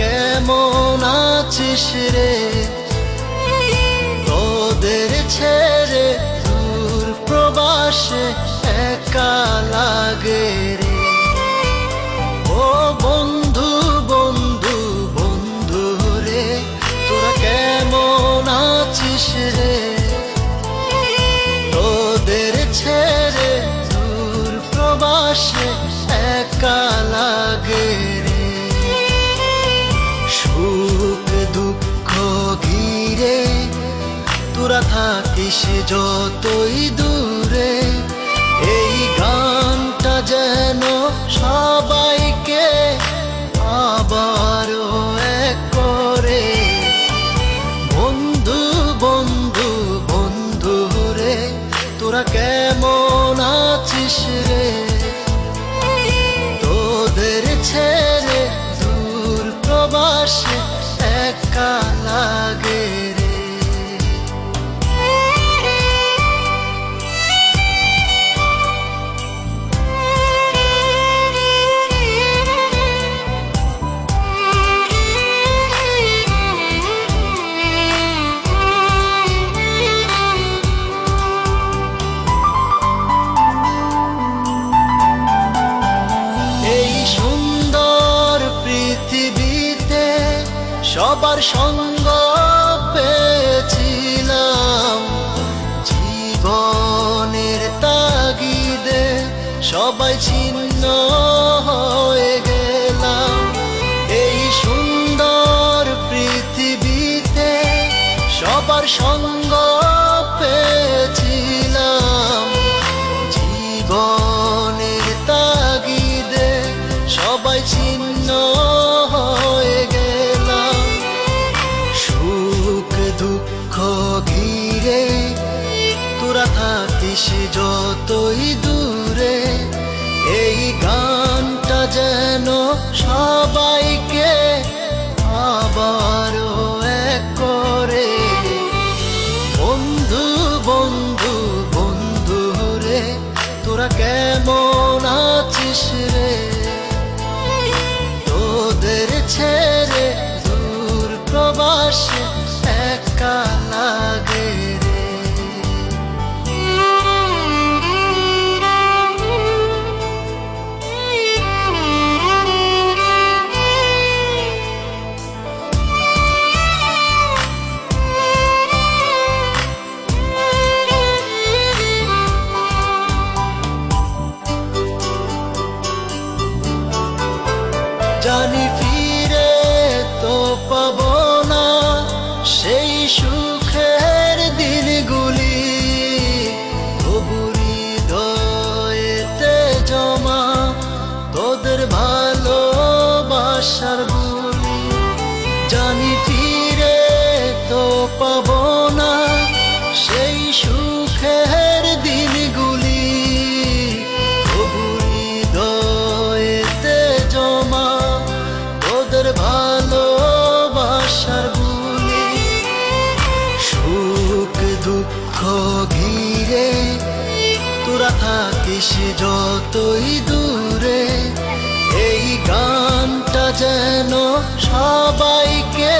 কেমন আছিস রে? তোদের ছেড়ে দূর প্রবাসে একা লাগে রে। ও বন্ধু বন্ধু বন্ধু রে, তোরা কেমন আছিস রে? তোদের ছেড়ে দূর প্রবাসে একা লাগে রে। সুখ দুঃখ ঘিরে তোরা থাকিস যতই দূরে, এই গানটা যেন সবাইকে আবারও এক করে। বন্ধু বন্ধু বন্ধু রে, তোরা কেমন আছিস রে? তোদের ছেড়ে দূর প্রবাসে একা লাগে রে। সবার সঙ্গ পেয়েছিলাম, জীবনের তাগিদে সবাই ছিন্ন হয়ে গেলাম। এই সুন্দর পৃথিবীতে সবার সঙ্গ পেয়েছিলাম, জীবনের তাগিদে সবাই ছিন্ন হয়ে গেলাম। সুখ দুঃখ ঘিরে তোরা থাকিস যতই দূরে, এই গানটা যেন সবাইকে আবারও এক করে। বন্ধু বন্ধু বন্ধু রে, তোরা কেমন আছিস রে? তোদের ছেড়ে দূর প্রবাসে একা লাগে রে। জানি ফিরে তো পাবো না সেই সুখের দিনগুলি, তবু হৃদয়েতে জমা তোদের ভালোবাসার বুলি। জানি ফিরে তো পাবো না সেই সুখের দিনগুলি, তবু হৃদয়েতে জমা তোদের ভালোবাসার বুলি। সুখ দুঃখ ঘিরে তোরা থাকিস যতই দূরে, এই গানটা যেন সবাইকে